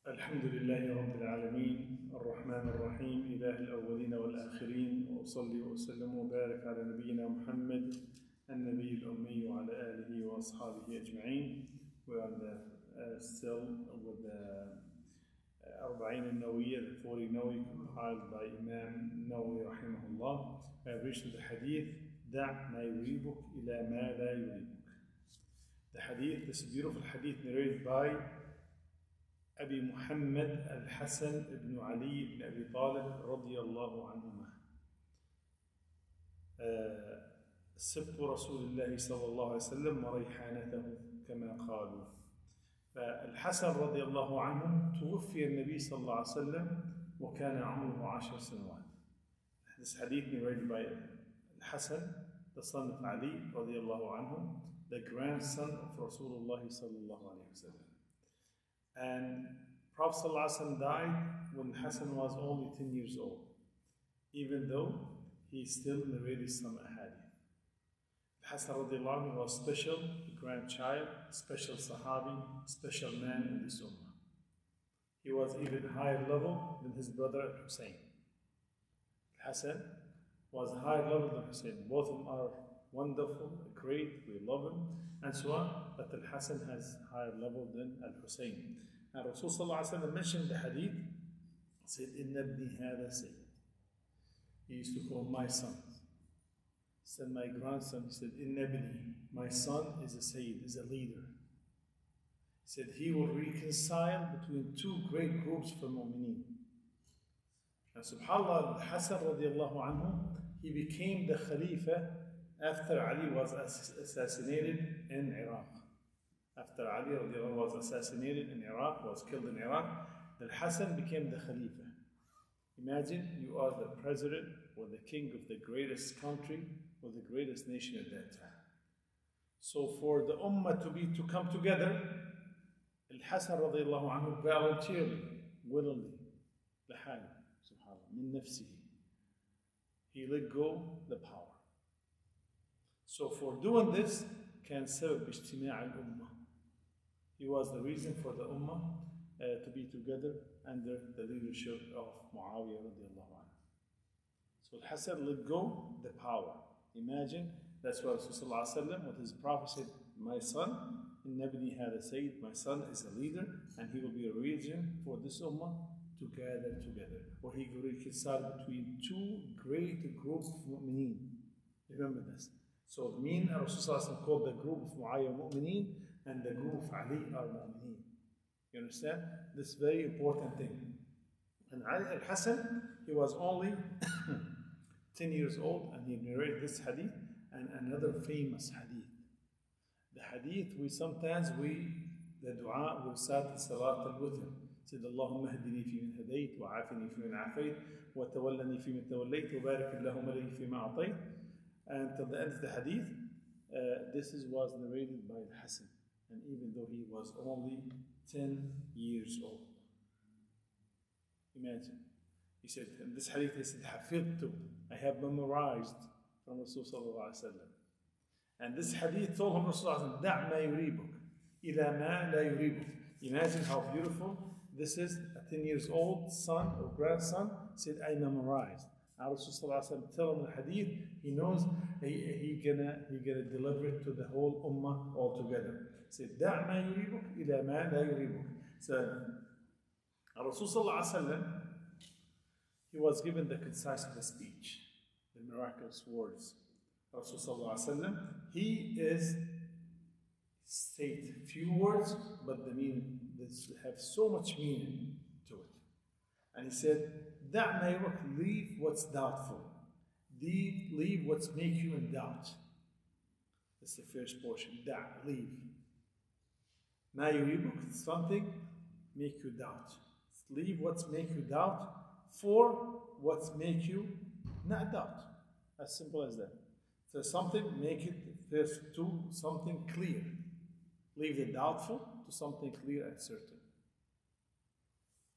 الحمد لله رب العالمين الرحمن الرحيم إله الأولين والآخرين وأصلي وأسلم وبارك على نبينا محمد النبي الأمي وعلى آله وأصحابه أجمعين. We are still with the أربعين النووية, the 40 Nawawi compiled by Imam Nawawi rahimahullah. We have reached the hadith دع ما يريبك إلى ما لا يريبك. The hadith, this beautiful hadith narrated by Abi Muhammad al-Hasan ibn Ali ibn Abee Talib radiyallahu anhuma. سبط رسول الله صلى الله عليه وسلم وريحانته كما قالوا. فالحسن رضي الله عنه توفي النبي صلى الله عليه وسلم وكان عمره 10 سنوات. This hadith narrated by al-Hasan, the son of Ali رضي الله عنه, the grandson of Rasulullah صلى الله عليه وسلم. And Prophet ﷺ died when Hassan was only 10 years old, even though he still narrated some ahadith. Hassan radiallahu anhu was special, a grandchild, special sahabi, special man in this ummah. He was even higher level than his brother Hussein. Hassan was higher level than Hussein. Both of them are wonderful, great, we love him, and so on, but Al-Hasan has higher level than Al-Hussein. And Rasul sallallahu alayhi wa sallam mentioned the hadith, said, Inna ibni hada sayyid. He used to call my son. He said, my grandson, he said, Inna ibni, my son is a sayyid, is a leader. He said, he will reconcile between two great groups for mu'mineen. And subhanAllah, Hassan radiallahu anhu, he became the Khalifa after Ali was assassinated in Iraq. After Ali was assassinated in Iraq, was killed in Iraq, then Hassan became the Khalifa. Imagine you are the president or the king of the greatest country or the greatest nation at that time. So for the Ummah to come together, Al-Hasan radiallahu anhu voluntarily, willingly, لحاله, subhanAllah, min nafsihi, he let go the power. So for doing this, كان سبب اجتماع الأمة. He was the reason for the Ummah to be together under the leadership of Muawiyah radiallahu anhu. So Al-Hasan let go the power. Imagine, that's why Rasulullah sallallahu alaihi wasallam, with his prophet said, my son, inna ibni hada sayyid, my son is a leader, and he will be a region for this Ummah to gather together. Or he will reconcile between two great groups of mu'mineen. Remember this. So it means Rasulullah called the group of Muawiyah mu'mineen and the group of Ali are mu'mineen. You understand? This very important thing. And Ali al-Hasan, he was only 10 years old and he narrated this hadith and another famous hadith. The hadith the dua we recite Salat al-Witr. Said, Allahumma hdini fi min hadayt, wa afini fi min afayt, wa tawallani fi min tawallayt, wa barik Allahumma li fi ma atayt. And till the end of the hadith, this was narrated by Al-Hasan. And even though he was only 10 years old. Imagine. He said, in this hadith, he said, Hafidtu, I have memorized from Rasulullah sallallahu alaihi wasallam. And this hadith told him Rasulullah, Da' ma yuribuk, ila ma la yuribuk. Imagine how beautiful this is. A 10 years old son or grandson said, I memorized. Rasulullah tell him the hadith, he knows he gonna deliver it to the whole ummah altogether. He said, Da' ma yuribuk ila ma la yuribuk. So Rasulullah he was given the concise of the speech, the miraculous words. Rasulullah he is state few words, but the meaning have so much meaning to it. And he said, Da' ma yuribuk, leave what's doubtful. Leave what's make you in doubt. That's the first portion. Da', leave. Ma yuribuk, something make you doubt. Leave what's make you doubt for what's make you not doubt. As simple as that. So something, make it first to something clear. Leave the doubtful to something clear and certain.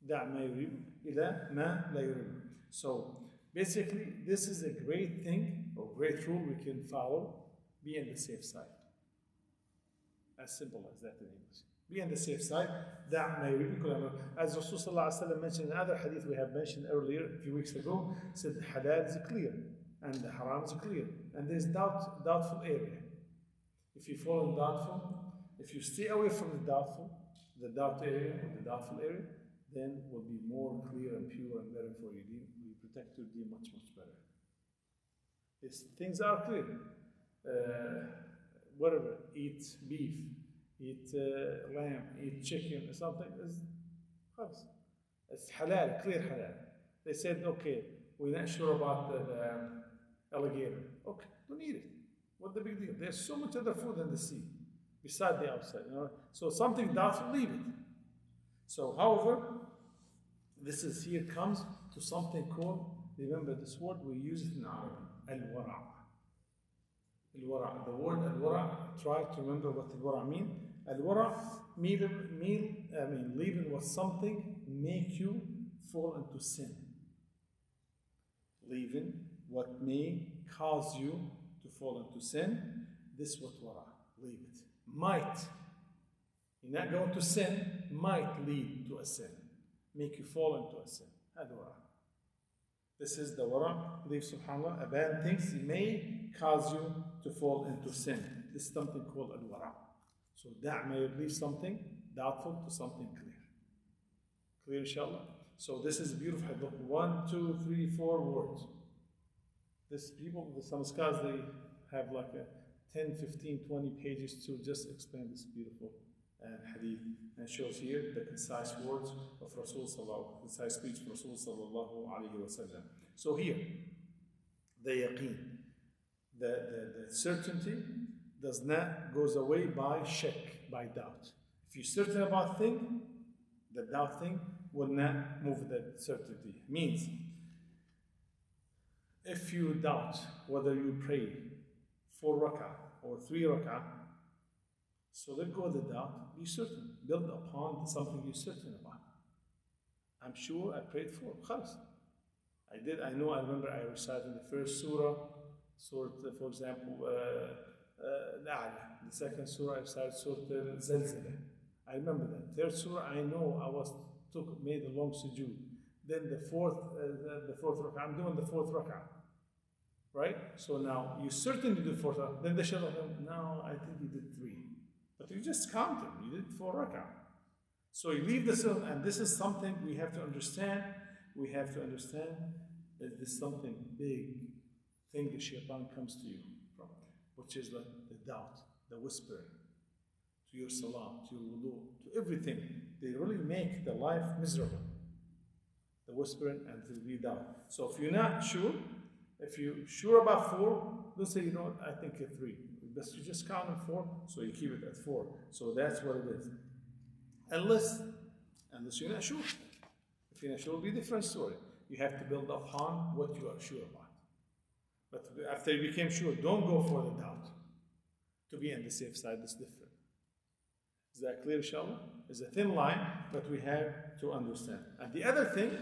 Da' ma yuribuk ila ma la yuribuk. So basically, this is a great thing or great rule we can follow. Be on the safe side. As simple as that in English. Be on the safe side. دع ما يريبك ولا ما. As Rasul sallallahu alaihi wasallam mentioned in another hadith we have mentioned earlier, a few weeks ago, said the halal is clear and the haram is clear. And there's doubtful area. If you fall in doubtful, if you stay away from the doubt area or the doubtful area, then it will be more clear and pure and better for your deen. You protect your deen much, much better. Things are clear. Whatever, eat beef, eat lamb, eat chicken or something, it's halal, clear halal. They said, okay, we're not sure about the alligator. Okay, don't eat it. What's the big deal? There's so much other food in the sea, beside the outside. So something doubtful, leave it. So, however, this is here comes to something called, remember this word, we use it in Arabic, al-wara'. Al-wara'. The word al-wara', try to remember what al-wara' means. Al-wara' leaving what something make you fall into sin. Leaving what may cause you to fall into sin, this is what wara', leave it. Might, you're not going to sin, might lead to a sin, make you fall into a sin. That's wara'. This is the wara', leave subhanAllah, abandon things may cause you to fall into sin. This is something called al-wara'. So da' may leave something doubtful to something clear. Clear inshallah? So this is a beautiful hadith. 1, 2, 3, 4 words. Some scholars, they have like 10, 15, 20 pages to just explain this beautiful hadith. And it shows here the concise words of Rasul sallallahu, concise speech of Rasul sallallahu alayhi wa sallam. So here, the yaqeen, the certainty does not goes away by shak, by doubt. If you're certain about thing, the doubt thing will not move that certainty. Means, if you doubt whether you pray 4 rak'ah or 3 rak'ah, so let go of the doubt, be certain, build upon something you're certain about. I'm sure I prayed 4, khalas. I remember I recited the first surah, for example, the second surah I recited surah al-Zalzalah. I remember that. Third surah I know I made a long sujood. Then the fourth rak'ah, I'm doing the 4th rak'ah. Right? So now you certainly did 4 rak'ah. Then the shaitan, no, I think you did 3. But you just counted, you did 4 rak'ah. So you leave this, and this is something we have to understand. We have to understand that this is something big thing the shaitan comes to you from, which is the doubt, the whispering, to your salah, to your wudu, to everything. They really make the life miserable. The whispering and the doubt. So if you're not sure, if you're sure about 4, don't say, I think 3. But you just count on 4, so you keep it at 4. So that's what it is. Unless you're not sure. If you're not sure, it'll be a different story. You have to build upon what you are sure about. But after you became sure, don't go for the doubt. To be on the safe side is different. Is that clear, inshallah? It's a thin line, but we have to understand. And the other thing,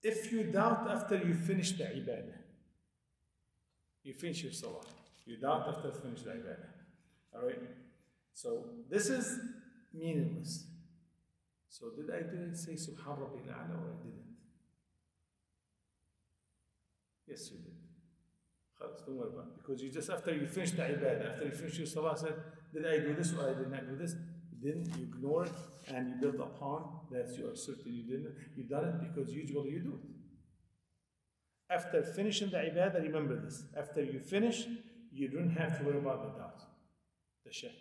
if you doubt after you finish the ibadah, you finish your salah, you doubt after you finish the ibadah. Alright? So this is meaningless. So did I say Subhan Rabbil A'la or I didn't? Yes, you did. Don't worry about it. Because you just, after you finish the ibadah, after you finish your salah, said, did I do this or I did not do this? Then you ignore it and you build upon that you are certain you didn't. You done it because usually you do it. After finishing the ibadah, remember this. After you finish, you don't have to worry about the doubt, the shak.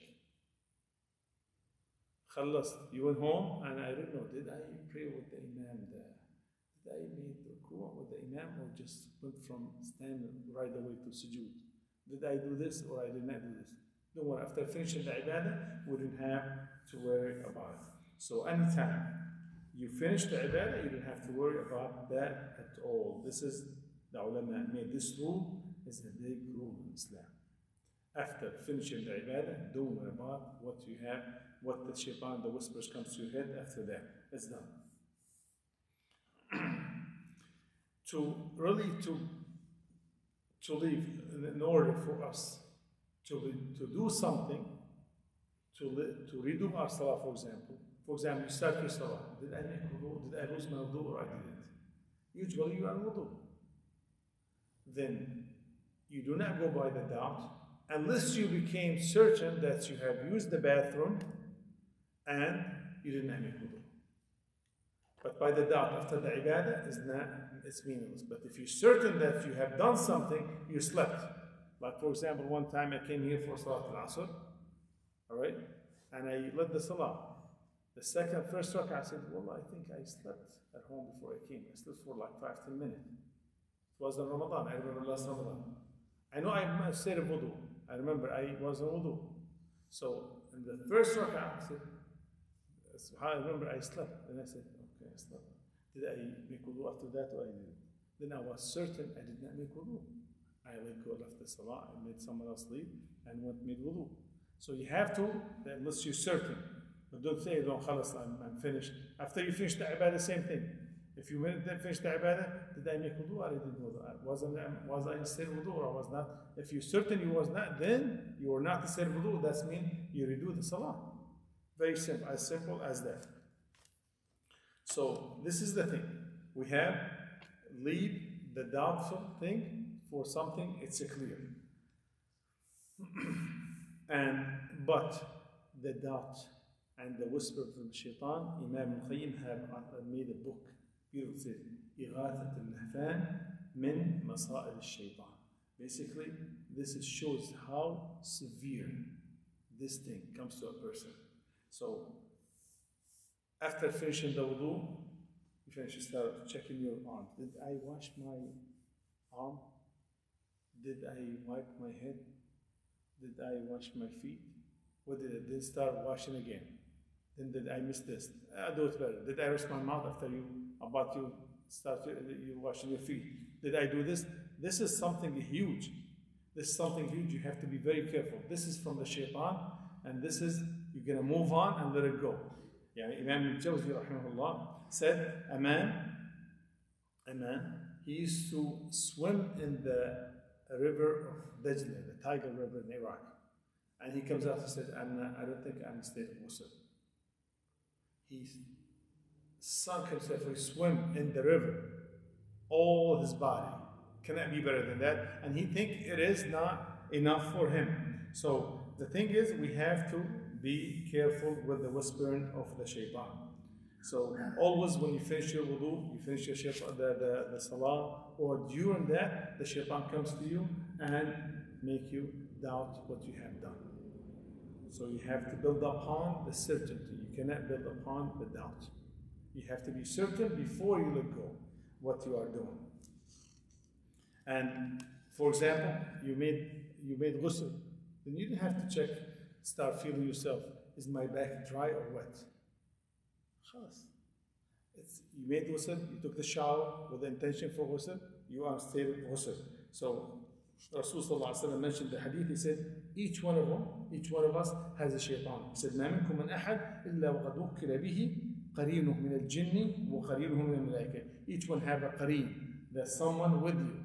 Khalas, you went home and I don't know, did I pray with the imam there? Did I make the ruku' with the imam or just went from standing right away to sujood? Did I do this or I did not do this? Don't worry, after finishing the ibadah, we don't have to worry about it. So anytime you finish the ibadah, you don't have to worry about that at all. This is, the ulama made this rule, is a big rule in Islam. After finishing the ibadah, don't worry about what you have, what the shaitan, the whispers comes to your head after that. It's done. to live in order for us to do something, to redo our salah, for example. For example, you start your salah. Did I make wudu? Did I lose my wudu or I didn't? Usually you are wudu. Then you do not go by the doubt unless you became certain that you have used the bathroom and you did not make wudu. But by the doubt after the ibadah is not, it's meaningless. But if you're certain that you have done something, you slept. Like for example, one time I came here for Salat al-Asr, all right, and I led the Salah. The first rak'ah, I said, well, I think I slept at home before I came. I slept for like 5-10 minutes. It was in Ramadan. I remember last Ramadan. I know I said a wudu. I remember I was in wudu. So in the first rak'ah, I said, I remember I slept. And I said, okay, I slept. Did I make wudu after that or I didn't? Then I was certain I did not make wudu. I let go, left the salah, I made someone else leave, and went made wudu. So you have to, unless you're certain. But don't say, don't khalas, I'm finished. After you finish the ibadah, same thing. If you didn't finish the ibadah, did I make wudu or I didn't wudu? Was I still wudu or I was not? If you're certain you was not, then you were not still wudu. That means you redo the salah. Very simple as that. So this is the thing. We have leave the doubtful thing for something it's clear. But the doubt and the whisper from the shaitan, Imam al-Qayyim have made a book. Beautiful, said, إغاثة اللهفان من مصائد الشيطان. Basically, this shows how severe this thing comes to a person. So, after finishing the wudu, you start checking your arm. Did I wash my arm? Did I wipe my head? Did I wash my feet? What did I? Then start washing again. Then did I miss this? I'll do it better. Did I wash my mouth after you washing your feet? Did I do this? This is something huge. This is something huge. You have to be very careful. This is from the shaitan, and this is, you're going to move on and let it go. Yeah, Imam al-Jawzi rahimahullah said, a man, he used to swim in the river of Dajla, the Tiger River in Iraq. And he comes out and said, I don't think I'm in state of Muslim. He sunk himself, he swam in the river, all his body. Cannot be better than that. And he think it is not enough for him. So the thing is, we have to be careful with the whispering of the shaitan. So always when you finish your wudu, you finish your the salah, or during that, the shaitan comes to you and make you doubt what you have done. So you have to build upon the certainty. You cannot build upon the doubt. You have to be certain before you let go what you are doing. And for example, you made ghusl, then you didn't have to check, start feeling yourself. Is my back dry or wet? You made ghusl, you took the shower with the intention for ghusl, you are still ghusl. So Rasulullah mentioned the hadith, he said, each one of us has a shaitan. He said, ما منكم من أحد إلا وقد وكل به قرينه من الجن وقرينه من الملائكة. Each one have a qareen, there's someone with you,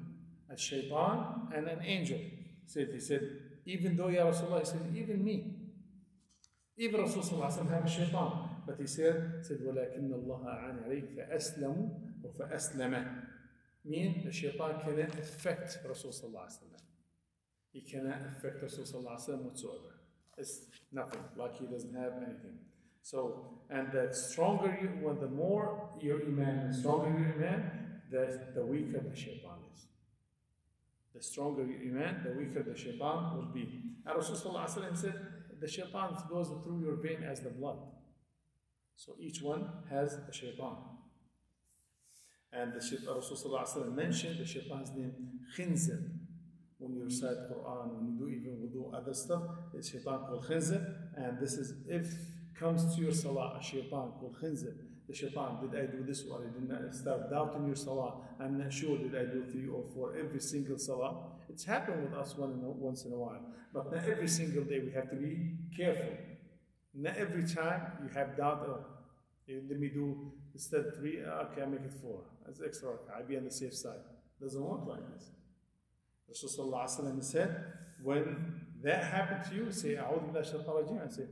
a shaitan and an angel. He said, even though Ya Rasulullah, he said, even me. Even Rasulullah have a shaitan. But he said, وَلَكِنَّ اللَّهَ أَعَانِ عَلَيْهِ فَأَسْلَمُوا وَفَأَسْلَمَ. Meaning the shaitan cannot affect Rasulullah. He cannot affect Rasulullah whatsoever. It's nothing, like he doesn't have anything. So, and the stronger the more your iman, the stronger your iman, the weaker the shaitan is. The stronger your iman, the weaker the shaitan will be. And Rasulullah said, the shaitan goes through your vein as the blood. So each one has a shaitan. And the Rasulullah mentioned the shaitan's name, Khinzir. When you recite Quran, when you do even wudu, other stuff, the shaitan called Khinzir. And this is, if comes to your salah, a shaitan called Khinzir. The shaitan, did I do this or I did not? Start doubting your salah. I'm not sure, did I do 3 or 4 every single salah? It's happened with us once in a while. But not every single day. We have to be careful. Not every time you have doubt, let me do instead 3, okay, I make it 4. That's extra. I'll be on the safe side. Doesn't work like this. Rasulullah said, when that happened to you, say, A'udhu billahi shaitan rajim, and say,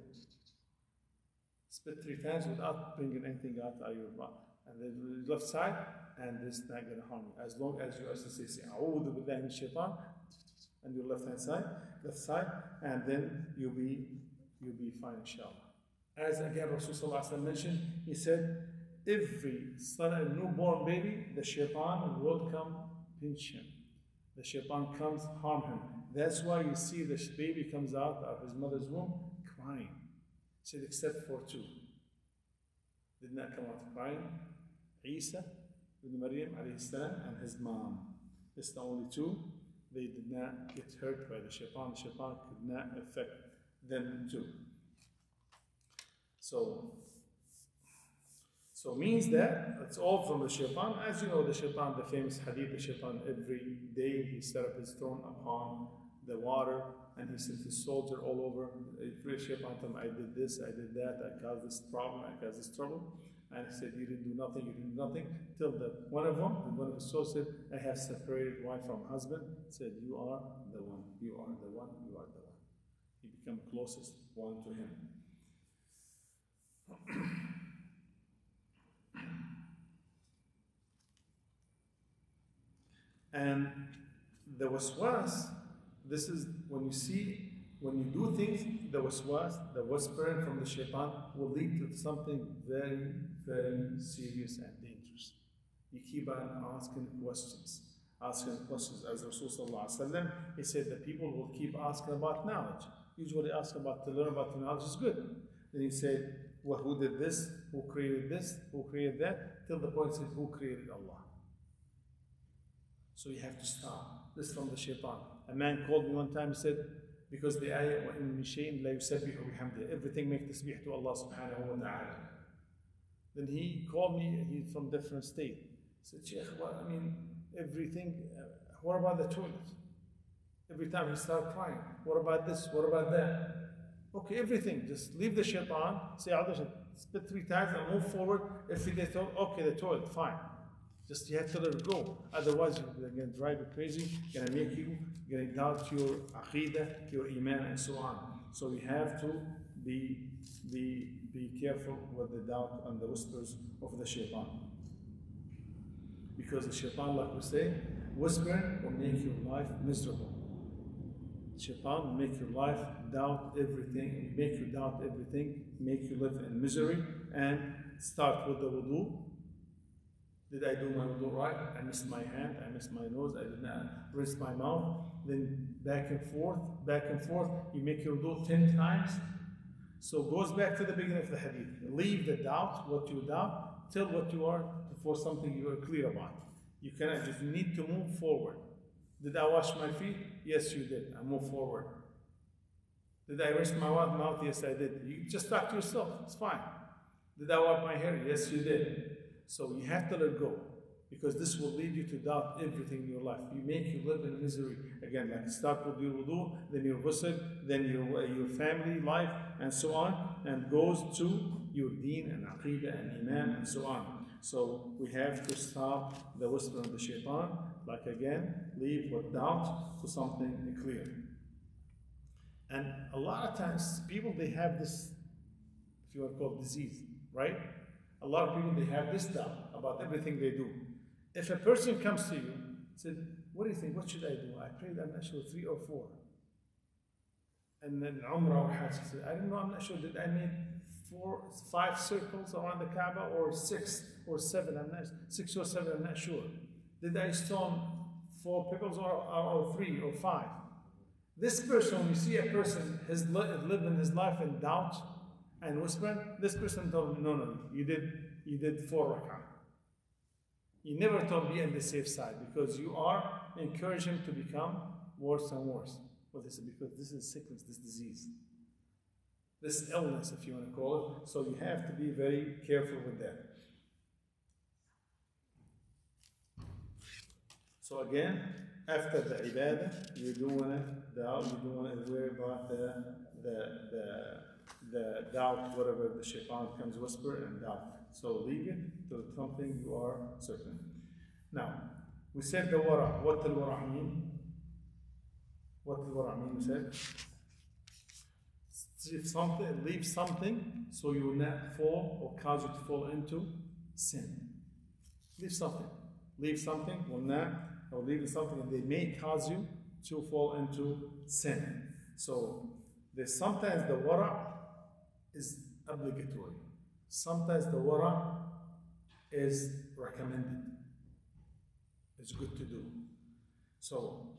Spit 3 times without bringing anything out of your mouth. And then the left side, and this is not going to harm you. As long as you also say, A'udhu billahi min shaitan, and your left side, and then you'll be fine, inshallah. As again, Rasulullah mentioned, he said, every newborn baby, the shaitan will come pinch him. The shaitan comes harm him. That's why you see the baby comes out of his mother's womb crying. He said, except for 2. Did not come out crying. Isa ibn Maryam alayhi salam and his mom. It's the only 2. They did not get hurt by the shaitan. The shaitan could not affect them too. So means that it's all from the shaitan. As you know, the shaitan, the famous hadith, the shaitan every day he set up his throne upon the water and he sent his soldier all over. Every shaitan told him, I did this, I did that, I caused this problem, I caused this trouble. And he said, you didn't do nothing, you didn't do nothing. Till one of his soldiers said, I have separated wife from husband. He said, you are the one, you are the one, you are the one. He became closest one to him. And the waswas, this is when you do things, the waswas, the whispering from the shaitan will lead to something very, very serious and dangerous. You keep on asking questions. As Rasulullah, he said that people will keep asking about knowledge. Usually ask to learn about the knowledge is good. Then he said, well, who did this? Who created this? Who created that? Till the point he said, who created Allah? So you have to stop. This is from the shaitan. A man called me one time and said, because the ayah, وَإِن مِّن شَيْءٍ لَا يُسَبِّحُ بِحَمْدِهِ, everything makes tasbih to Allah subhanahu wa ta'ala. Then he called me, he's from different state. He said, Sheikh, well, I mean, everything, what about the toilet? Every time he started crying, what about this, what about that? Okay, everything, just leave the shaitan, say, spit 3 times and move forward. If they told, okay, the toilet, fine. Just you have to let it go. Otherwise, you're going to drive you crazy, going to doubt your aqidah, your iman, and so on. So we have to be careful with the doubt and the whispers of the shaitan. Because the shaitan, like we say, whispering will make your life miserable. Shaitan will make your life doubt everything, make you doubt everything, make you live in misery, and start with the wudu. Did I do my wudu right? I missed my hand, I missed my nose, I did not rinse my mouth. Then back and forth, you make your wudu 10 times. So it goes back to the beginning of the hadith. Leave the doubt, what you doubt, tell what you are for something you are clear about. You cannot, just need to move forward. Did I wash my feet? Yes, you did. I move forward. Did I rinse my mouth? Yes, I did. You just talk to yourself. It's fine. Did I wipe my hair? Yes, you did. So you have to let go, because this will lead you to doubt everything in your life. You make you live in misery. Again, like start with your wudu, then your ghusl, then your family life, and so on, and goes to your deen and aqidah and iman and so on. So we have to stop the whisper of the shaitan, like again, leave with doubt to something clear. And a lot of times, people, they have this, if you want to call it disease, right? A lot of people, they have this doubt about everything they do. If a person comes to you and says, what do you think? What should I do? I prayed, I'm not sure, 3 or 4. And then Umrah or Hajj, he said, I don't know, I'm not sure. Did I make 5 circles around the Kaaba, or 6 or 7? I'm not 6 or 7, I'm not sure. Did I stone 4 pickles or 3 or 5? This person, when you see a person has living his life in doubt and whispering, this person told me, no, you did 4 rak'ah. You never told me on the safe side, because you are encouraging him to become worse and worse. Well, this is because this is sickness, this disease, this illness, if you want to call it. So you have to be very careful with that. So again, after the ibadah, you're doing it worry about the doubt, whatever the shaitan comes whisper and doubt. So leave it to something you are certain. Now, we said the wara. What the wara mean? What the wara mean, we said? leave something so you will not fall or cause you to fall into sin. Leave something. Leave something will not, or leave something and they may cause you to fall into sin. So there's sometimes the wara is obligatory. Sometimes the wara is recommended. It's good to do. So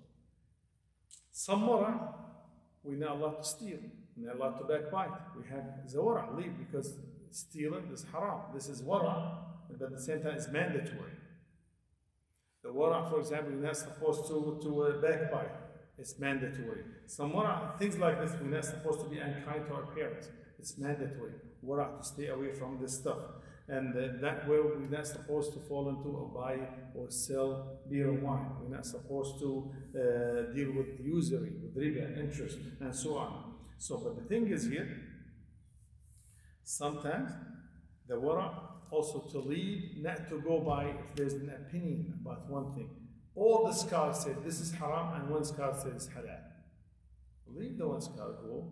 some wara, we're not allowed to steal. We're not allowed to backbite. We have the wara, leave, because stealing is haram. This is wara, but at the same time it's mandatory. The wara, for example, we're not supposed to backbite. It's mandatory. Some wara, things like this, we're not supposed to be unkind to our parents. It's mandatory. Wara, to stay away from this stuff. And that way we're not supposed to fall into or buy or sell beer and wine. We're not supposed to deal with usury, with riba, interest, and so on. So, but the thing is here, sometimes the wara also to lead, not to go by if there's an opinion about one thing. All the scholars said this is haram and one scholar said it's halal. Leave the one scholar, go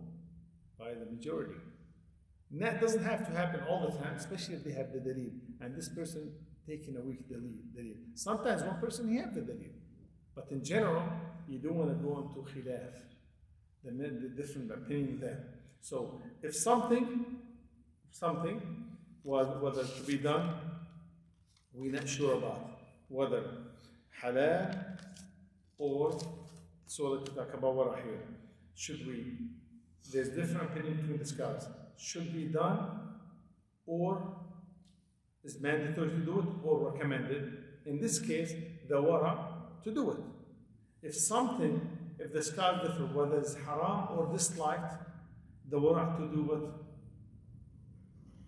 by the majority. And that doesn't have to happen all the time, especially if they have the dalil. And this person taking a weak dalil. Sometimes one person he have the dalil. But in general, you don't want to go into khilaf, the different opinion there. So if something was whether to be done, we're not sure about whether halal or, so let's talk about wara here. Should we, there's different opinion between the scholars. Should be done or is mandatory to do it or recommended. In this case, the wara to do it. If the scholars differ whether it's haram or disliked, the wara to do it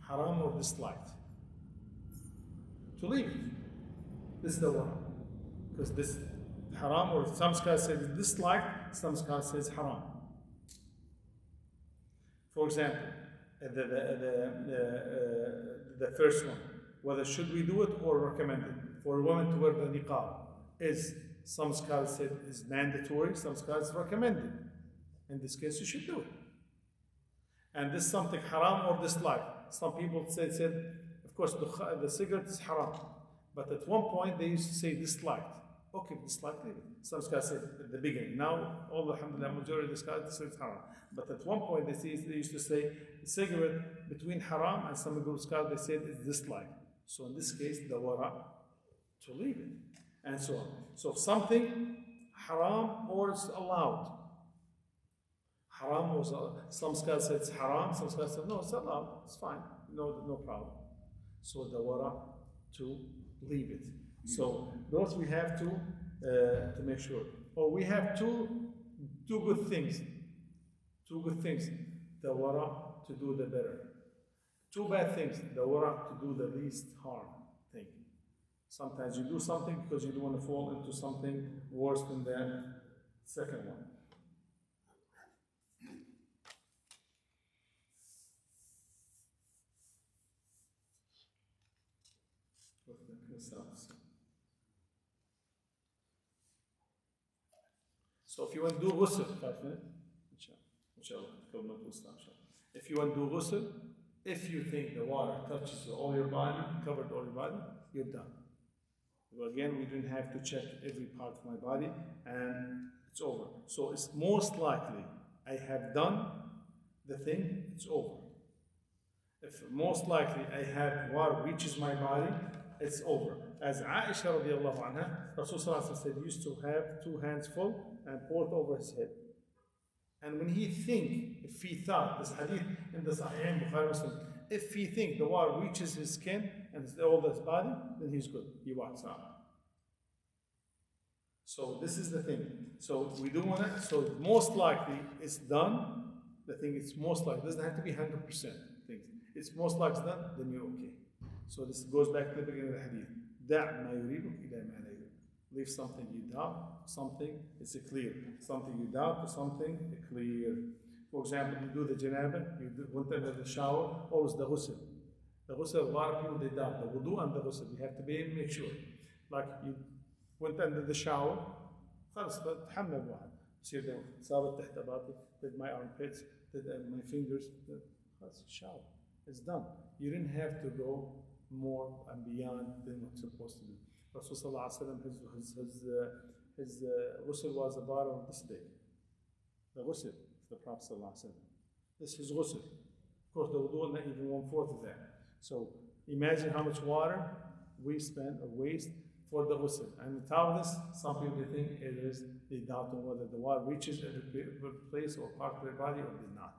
haram or disliked. To leave it. This is the wara. Because this haram, or some scholars say it's disliked, some scholars say it's haram. For example, the first one, whether should we do it or recommend it for a woman to wear the niqab, is some scholars said is mandatory, some scholars recommended. In this case, you should do it. And this is something haram or disliked. Some people said, of course, the cigarette is haram, but at one point they used to say disliked. Okay, disliked, leave it. Some scholars said at the beginning. Now, all alhamdulillah, majority of the scholars say it's haram. But at one point they used to say cigarette between haram and some group scholars they said it's disliked. So in this case, the wara to leave it, and so on. So if something haram or it's allowed. Haram was some scholars said it's haram, some scholars said no, it's allowed, it's fine, no problem. So the wara to leave it. So those we have to make sure. Or we have two good things. Two good things. The wara to do the better. Two bad things. The wara to do the least harm thing. Sometimes you do something because you don't want to fall into something worse than the second one. So if you want to do ghusl, 5 minutes, inshallah. If you want to do ghusl, if you think the water touches all your body, covered all your body, you're done. Well, again, we didn't have to check every part of my body, and it's over. So it's most likely I have done the thing, it's over. If most likely I have water reaches my body, it's over. As Aisha radiallahu anha, Rasulullah said he used to have 2 hands full and pour it over his head. And when if he thought, this hadith in the Sahih Bukhari Muslim, if he think the water reaches his skin and all his body, then he's good. He walks out. So this is the thing. So we do want to, so most likely it's done. The thing is most likely, it doesn't have to be 100% things. It's most likely it's done, then you're okay. So this goes back to the beginning of the hadith. دع ما يريبك إلى ما لا يريبك. Leave something you doubt, something it's clear. Something you doubt to something clear. For example, you do the janaba, you went into the shower, always the ghusl. The ghusl, a lot of people they doubt the wudu and the ghusl. You have to make sure. Like you went into the shower, خلاص تحمل واحد. بصير صابت تحت باطي with my armpits, my fingers, that's a shower. It's done. You didn't have to go more and beyond than what's supposed to be. Rasulullah sallallahu alaihi wasallam, his ghusl was about of this big. The ghusl of the Prophet sallallahu alaihi wasallam. This is ghusl. Of course, the wudu not even 1/4 of that. So imagine how much water we spend or waste for the ghusl. And on top of this, some people think it is, they doubt on whether the water reaches every place or part of their body or did not.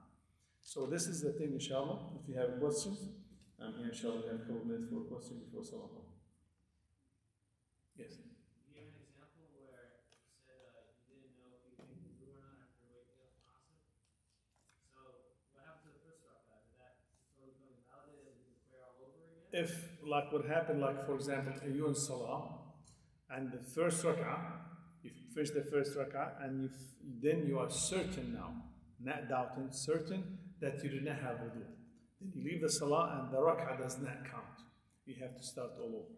So this is the thing, inshallah. If you have questions, I'm here, inshallah, we have a couple minutes for a question before salah. Yes. Do you have an example where you said you didn't know if you could make wudu or not after waking up from asr? So what happened to the first rak'ah? Did that totally go invalid and you prayer all over again? If, like what happened, like for example, you're in salah, and the first rak'ah, you finish the first rak'ah, and then you are certain now, not doubting, certain that you did not have wudu. Then you leave the salah and the rak'ah does not count. You have to start all over.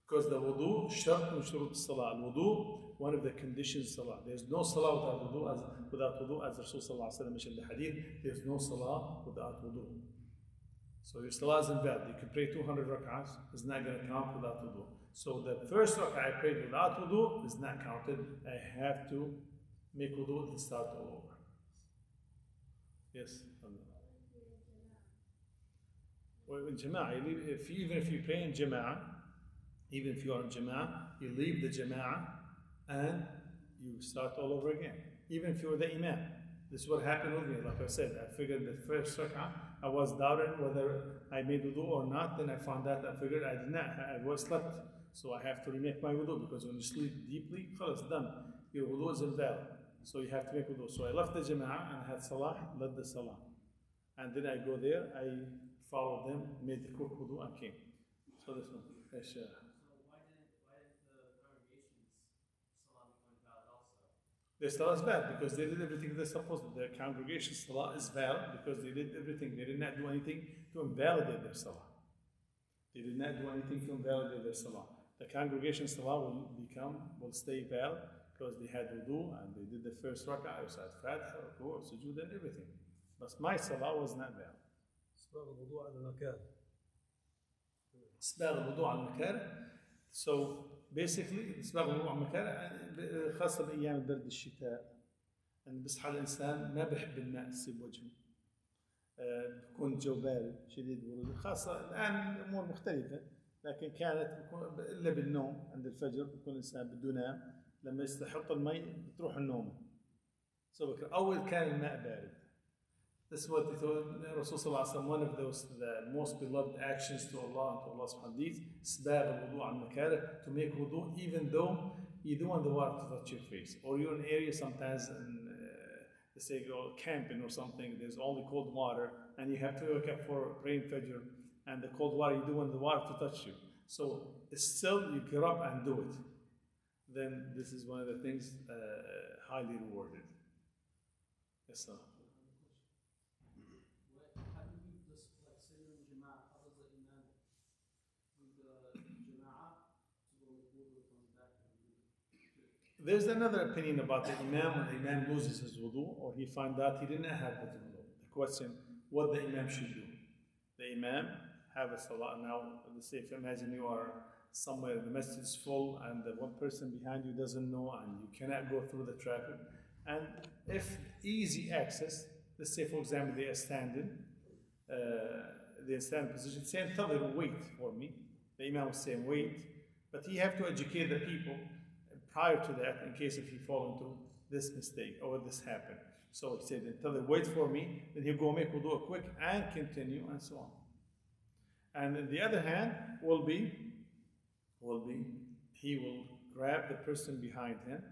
Because the wudu, shart min shurut salah. Wudu, one of the conditions of salah. There's no salah without wudu, as Rasul sallallahu alaihi wasallam mentioned in the hadith. There's no salah without wudu. So your salah is invalid. You can pray 200 rak'ahs, it's not going to count without wudu. So the first rak'ah I prayed without wudu is not counted. I have to make wudu and start all over. Yes. Well, in Jama'ah, even if you pray in Jama'ah, even if you are in Jama'ah, you leave the Jama'ah and you start all over again. Even if you were the Imam. This is what happened with me. Like I said, I figured the first rak'ah, I was doubting whether I made wudu or not. Then I found out, I figured I did not. I was slept. So I have to remake my wudu, because when you sleep deeply, it's done. Your wudu is invalid. So you have to make wudu. So I left the Jama'ah and I had salah, led the salah. And then I go there, I followed them, made the quick wudu and came. So this one. Yes, So why didn't the congregation's salah become invalid also? Their salah is valid because they did everything they're supposed to. Their congregation's salah is valid because they did everything. They did not do anything to invalidate their salah. They did not do anything to invalidate their salah. The congregation's salah will stay valid because they had wudu and they did the first rak'ah, recite Fatiha, ruku', sujood and everything. But my salah was not valid. أسباب الوضوء على المكان. أسباب الوضوء على المكاره. So basically أسباب الوضوء على المكاره خاصة بأيام البرد الشتاء. أن بيصحى الإنسان ما بيحب الماء يصيب وجهه. بكون الجو بارد شديد برودة. خاصة الآن الأمور مختلفة. لكن كانت إلا بالنوم عند الفجر بيكون الإنسان بده ينام. لما يستحط المي بتروح النوم. أول كان الماء بارد. This is what they told Rasul sallallahu alaihi wasallam, one of those the most beloved actions to Allah and to Allah's hadith, isbab al-wudu al-makara, to make wudu even though you don't want the water to touch your face. Or you're in an area sometimes in, let's say go camping or something, there's only cold water and you have to wake up for praying fajr and the cold water, you don't want the water to touch you. So still you get up and do it. Then this is one of the things highly rewarded. Yes, sir. There's another opinion about the Imam when the Imam loses his wudu or he finds out he didn't have the wudu. The question, what the Imam should do. The Imam have a salah. Now, let's say if you imagine you are somewhere, the masjid is full and the one person behind you doesn't know and you cannot go through the traffic. And if easy access, let's say for example they are standing, they are standing position, say, wait for me. The Imam was saying wait, but he have to educate the people prior to that, in case if he fall into this mistake or this happened. So he said, until they wait for me, then he'll go make wudu quick and continue and so on. And on the other hand, he will grab the person behind him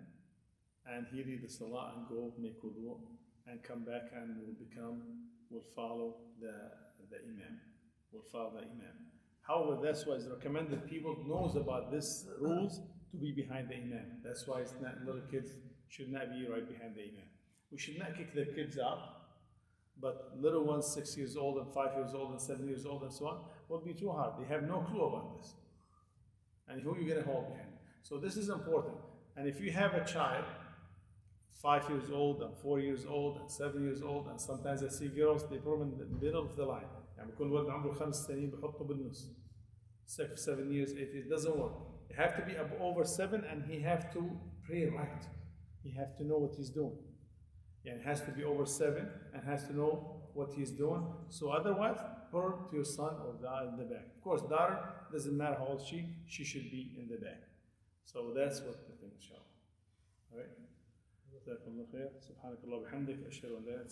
and he lead the salah and go make wudu and come back and will follow the imam. Will follow the imam. However, that's why it's recommended people knows about this rules to be behind the imam. That's why it's not little kids should not be right behind the imam. We should not kick the kids out, but little ones 6 years old and 5 years old and 7 years old and so on will be too hard. They have no clue about this. And who are you going to hold behind? So this is important. And if you have a child, 5 years old and 4 years old and 7 years old, and sometimes I see girls they put them in the middle of the line. يعني بيكون الولد عمره 5 سنين بحطه بالنص. 7 years, 8 years, doesn't work. You have to be over 7 and he have to pray right. He have to know what he's doing. Yeah, it has to be over 7 and has to know what he's doing. So otherwise, put her to your son or daughter in the back. Of course, daughter, doesn't matter how old she should be in the back. So that's what the thing, inshallah. All right? جزاكم الله خير. سبحانك اللهم وبحمدك أشهد أن لا إله إلا أنت